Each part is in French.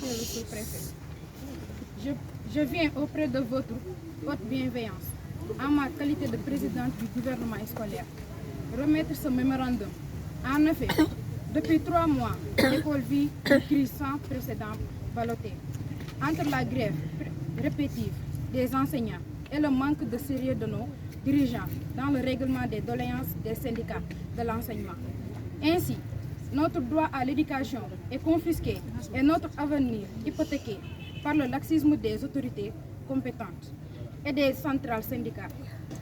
monsieur le sous-préfet. Je viens auprès de votre haute bienveillance, en ma qualité de présidente du gouvernement scolaire, remettre ce mémorandum. En effet, depuis 3 mois, l'école vit une crise sans précédent ballottée. Entre la grève répétitive des enseignants et le manque de sérieux de nos dirigeants dans le règlement des doléances des syndicats de l'enseignement. Ainsi, notre droit à l'éducation est confisqué et notre avenir hypothéqué par le laxisme des autorités compétentes et des centrales syndicales.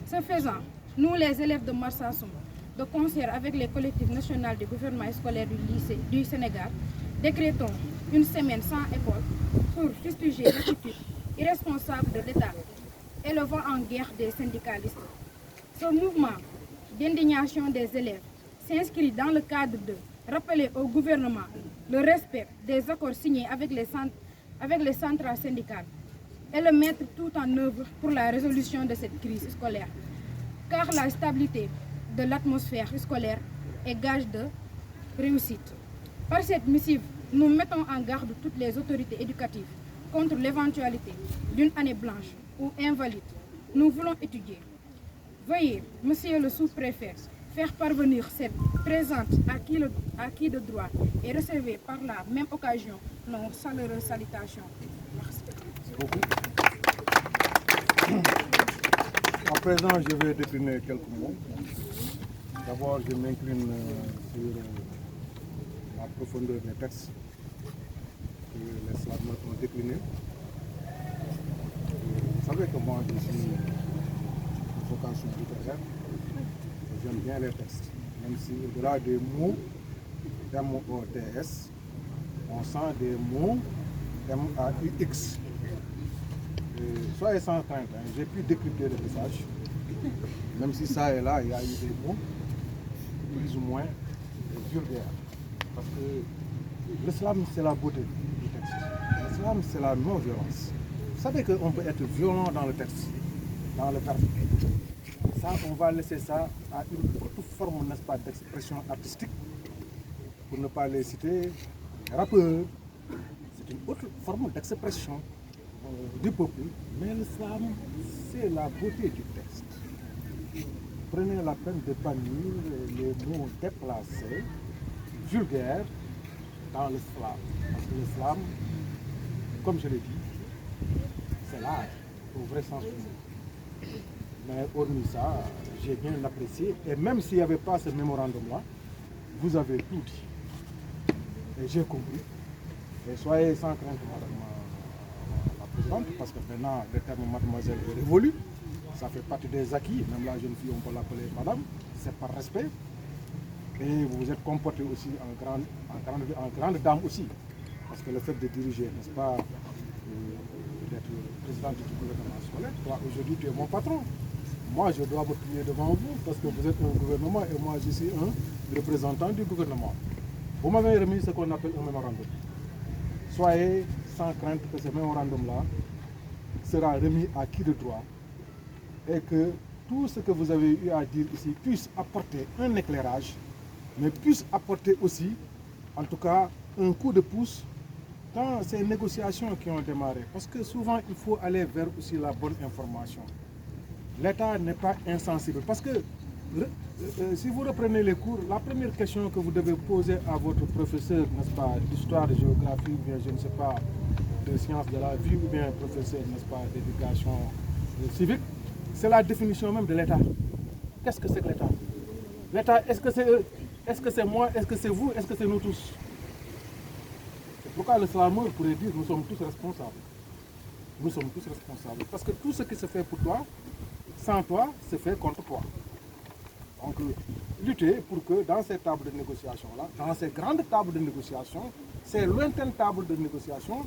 Ce faisant, nous les élèves de Marsassoum, de concert avec les collectifs nationaux du gouvernement scolaire du Sénégal, décrétons une semaine sans école pour fustiger l'attitude irresponsable de l'État et le vent en guerre des syndicalistes. Ce mouvement d'indignation des élèves s'inscrit dans le cadre de rappeler au gouvernement le respect des accords signés avec les centrales syndicales et le mettre tout en œuvre pour la résolution de cette crise scolaire. Car la stabilité de l'atmosphère scolaire est gage de réussite. Par cette missive, nous mettons en garde toutes les autorités éducatives contre l'éventualité d'une année blanche ou invalide. Nous voulons étudier. Veuillez, monsieur le sous-préfet, faire parvenir cette présente acquis de droit et recevez par la même occasion nos chaleureuses salutations. Merci. Beaucoup. À présent, je vais décliner quelques mots. D'abord, je m'incline sur la profondeur des textes que les slameurs ont déclinés. Vous savez que moi, je suis une vocation littéraire. J'aime bien les textes, même si au-delà des mots M-O-T-S, on sent des mots M-A-U-X. Soyez sans crainte, hein. J'ai pu décrypter le message, même si ça et là, il y a eu des mots plus ou moins vulgaires. Parce que l'islam, c'est la beauté du texte. L'islam, c'est la non-violence. Vous savez qu'on peut être violent dans le texte, dans le verbe. Ça, on va laisser ça à une autre forme, n'est-ce pas, d'expression artistique, pour ne pas les citer, rappeurs. C'est une autre forme d'expression du peuple, mais l'islam, c'est la beauté du texte. Prenez la peine de bannir les mots déplacés, vulgaires, dans l'islam. Parce que l'islam, comme je l'ai dit, c'est l'art, au vrai sens du mot. Mais hormis ça, j'ai bien apprécié. Et même s'il n'y avait pas ce mémorandum-là, vous avez tout dit. Et j'ai compris. Et soyez sans crainte, madame la présidente, parce que maintenant, le terme mademoiselle est révolu. Ça fait partie des acquis. Même la jeune fille, on peut l'appeler madame. C'est par respect. Et vous vous êtes comporté aussi en grande dame aussi. Parce que le fait de diriger, n'est-ce pas, d'être présidente du gouvernement scolaire, toi, aujourd'hui, tu es mon patron. Moi, je dois me plier devant vous parce que vous êtes un gouvernement et moi, je suis un représentant du gouvernement. Vous m'avez remis ce qu'on appelle un mémorandum. Soyez sans crainte que ce mémorandum-là sera remis à qui de droit et que tout ce que vous avez eu à dire ici puisse apporter un éclairage, mais puisse apporter aussi, en tout cas, un coup de pouce dans ces négociations qui ont démarré. Parce que souvent, il faut aller vers aussi la bonne information. L'État n'est pas insensible. Parce que si vous reprenez les cours, la première question que vous devez poser à votre professeur, n'est-ce pas, d'histoire, de géographie, ou bien je ne sais pas, de sciences de la vie, ou bien professeur, n'est-ce pas, d'éducation civique, c'est la définition même de l'État. Qu'est-ce que c'est que l'État? L'État, est-ce que c'est eux? Est-ce que c'est moi? Est-ce que c'est vous? Est-ce que c'est nous tous? C'est pourquoi le slameur pourrait dire nous sommes tous responsables. Nous sommes tous responsables. Parce que tout ce qui se fait pour toi, sans toi, se fait contre toi. Donc, lutter pour que dans ces tables de négociation-là, dans ces grandes tables de négociation, ces lointaines tables de négociation,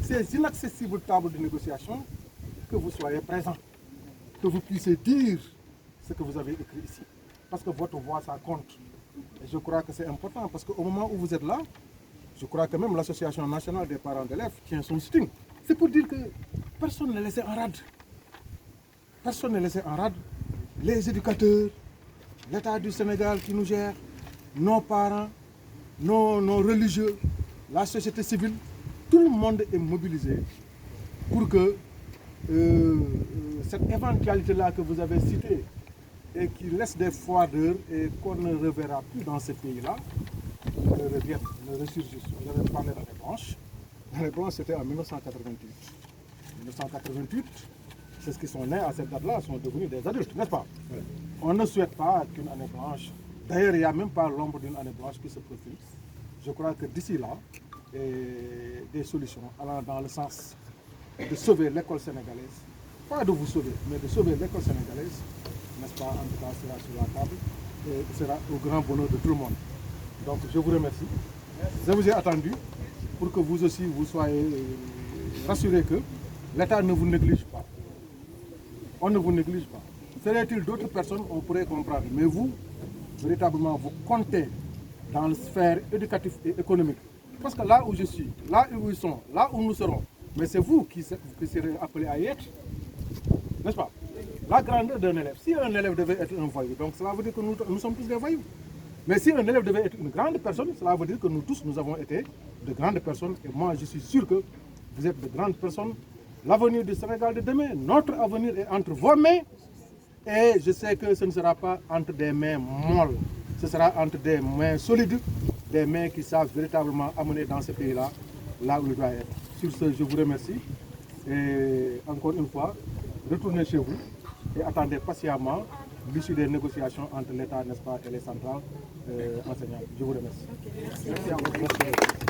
ces inaccessibles tables de négociation, que vous soyez présents, que vous puissiez dire ce que vous avez écrit ici. Parce que votre voix, ça compte. Et je crois que c'est important, parce qu'au moment où vous êtes là, je crois que même l'Association nationale des parents d'élèves tient son sitting. C'est pour dire que personne n'est laissé en rade. Personne n'est laissé en rade. Les éducateurs, l'État du Sénégal qui nous gère, nos parents, nos religieux, la société civile, tout le monde est mobilisé pour que cette éventualité-là que vous avez citée et qui laisse des froideurs et qu'on ne reverra plus dans ce pays-là, ne revienne, ne ressurgisse. Vous avez parlé d'année blanche. L'année blanche, c'était en 1988. 1988, c'est ce qui sont nés à cette date-là, sont devenus des adultes, n'est-ce pas? Oui. On ne souhaite pas qu'une année blanche, d'ailleurs, il n'y a même pas l'ombre d'une année blanche qui se profile. Je crois que d'ici là, des solutions allant dans le sens de sauver l'école sénégalaise, pas de vous sauver, mais de sauver l'école sénégalaise, n'est-ce pas, en tout cas, sera sur la table et sera au grand bonheur de tout le monde. Donc, je vous remercie. Je vous ai attendu pour que vous aussi, vous soyez rassurés que l'État ne vous néglige pas. On ne vous néglige pas. Serait-il d'autres personnes, on pourrait comprendre. Mais vous, véritablement, vous comptez dans la sphère éducative et économique. Parce que là où je suis, là où ils sont, là où nous serons, mais c'est vous qui serez appelés à y être. N'est-ce pas? La grandeur d'un élève. Si un élève devait être un voyou, donc cela veut dire que nous sommes tous des voyous. Mais si un élève devait être une grande personne, cela veut dire que nous tous, nous avons été de grandes personnes. Et moi, je suis sûr que vous êtes de grandes personnes. L'avenir du Sénégal de demain, notre avenir est entre vos mains. Et je sais que ce ne sera pas entre des mains molles. Ce sera entre des mains solides, des mains qui savent véritablement amener dans ce pays-là, là où il doit être. Sur ce, je vous remercie. Et encore une fois, retournez chez vous et attendez patiemment l'issue des négociations entre l'État, n'est-ce pas, et les centrales enseignantes. Je vous remercie. Okay, merci. Merci à vous. Merci.